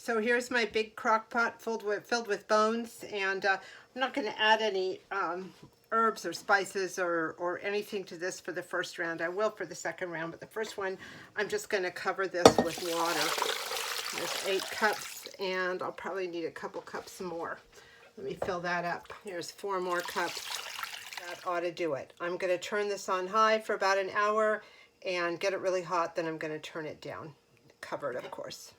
So here's my big crock pot filled with bones, and I'm not going to add any herbs or spices or anything to this for the first round. I will for the second round, but the first one I'm just going to cover this with water. There's 8 cups, and I'll probably need a couple cups more. Let me fill that up. Here's 4 more cups. That ought to do it. I'm going to turn this on high for about an hour and get it really hot. Then I'm going to turn it down, covered of course.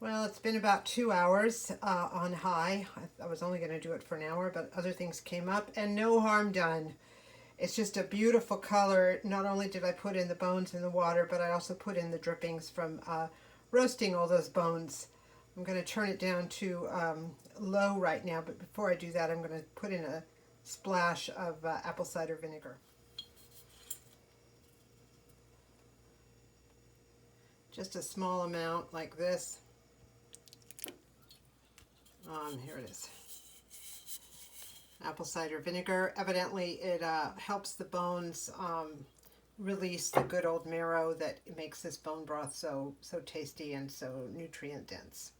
Well, it's been about 2 hours on high. I was only going to do it for an hour, but other things came up and no harm done. It's just a beautiful color. Not only did I put in the bones in the water, but I also put in the drippings from roasting all those bones. I'm going to turn it down to low right now, but before I do that, I'm going to put in a splash of apple cider vinegar. Just a small amount like this. Here it is. Apple cider vinegar. Evidently, it helps the bones release the good old marrow that makes this bone broth so tasty and so nutrient dense.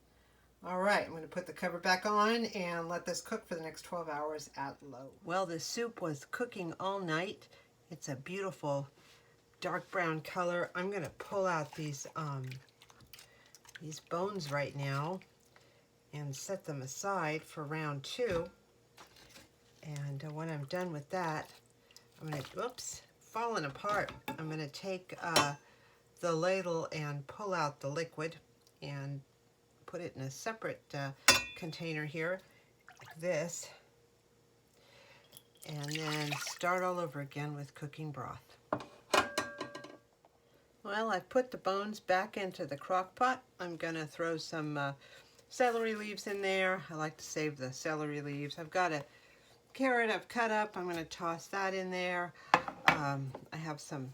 All right, I'm going to put the cover back on and let this cook for the next 12 hours at low. Well, the soup was cooking all night. It's a beautiful dark brown color. I'm going to pull out these bones right now and set them aside for round 2. And when I'm done with that, I'm going to, whoops, falling apart. I'm going to take the ladle and pull out the liquid and put it in a separate container here, like this, and then start all over again with cooking broth. Well, I've put the bones back into the crock pot. I'm going to throw some celery leaves in there. I like to save the celery leaves. I've got a carrot I've cut up. I'm going to toss that in there. I have some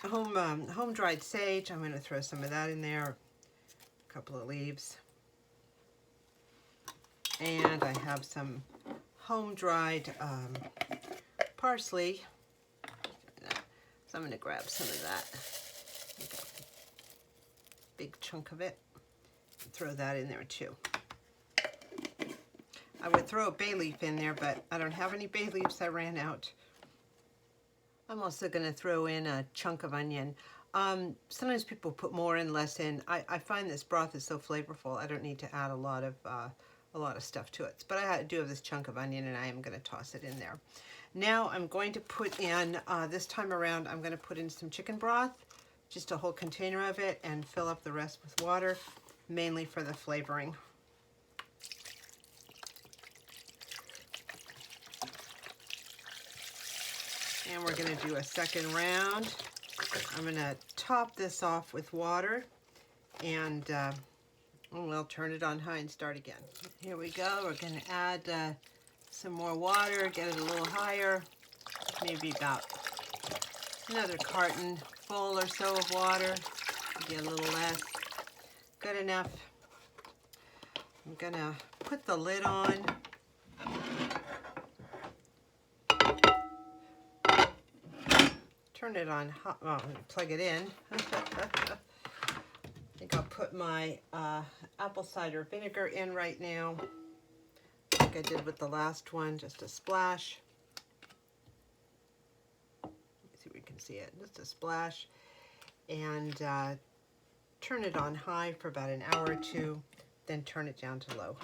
home dried sage. I'm going to throw some of that in there. A couple of leaves. And I have some home dried parsley. So I'm going to grab some of that. Big chunk of it. Throw that in there too. I would throw a bay leaf in there, but I don't have any bay leaves. I ran out. I'm also going to throw in a chunk of onion. Sometimes people put more in, less in. I find this broth is so flavorful. I don't need to add a lot of stuff to it. But I do have this chunk of onion, and I am going to toss it in there. Now I'm going to put in, this time around, I'm going to put in some chicken broth, just a whole container of it, and fill up the rest with water, mainly for the flavoring. And we're going to do a second round. I'm going to top this off with water, and we'll turn it on high and start again. Here we go. We're going to add some more water, get it a little higher, maybe about another carton full or so of water, maybe a little less. Good enough. I'm going to put the lid on. Turn it on hot, well, plug it in. I think I'll put my apple cider vinegar in right now, like I did with the last one, just a splash. Let me see if we can see it, just a splash. And turn it on high for about an hour or 2, then turn it down to low.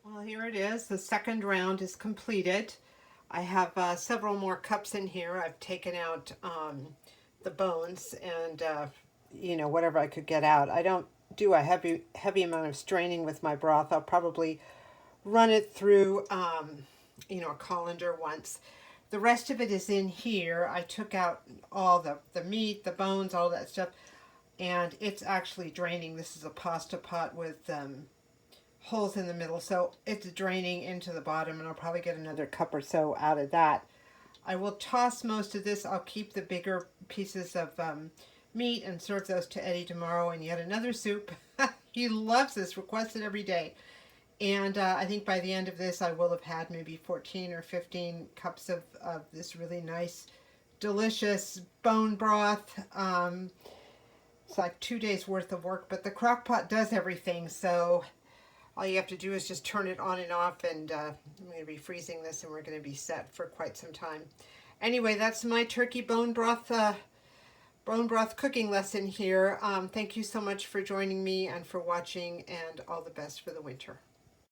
Well, here it is. The second round is completed. I have several more cups in here. I've taken out the bones and, you know, whatever I could get out. I don't do a heavy amount of straining with my broth. I'll probably run it through, you know, a colander once. The rest of it is in here. I took out all the meat, the bones, all that stuff, and it's actually draining. This is a pasta pot with holes in the middle, so it's draining into the bottom, and I'll probably get another cup or so out of that. I will toss most of this. I'll keep the bigger pieces of meat and serve those to Eddie tomorrow in yet another soup. He loves this, requests it every day. And I think by the end of this, I will have had maybe 14 or 15 cups of this really nice, delicious bone broth. It's like 2 days worth of work, but the crock pot does everything, so all you have to do is just turn it on and off, and I'm going to be freezing this, and we're going to be set for quite some time. Anyway, that's my turkey bone broth cooking lesson here. Thank you so much for joining me and for watching, and all the best for the winter.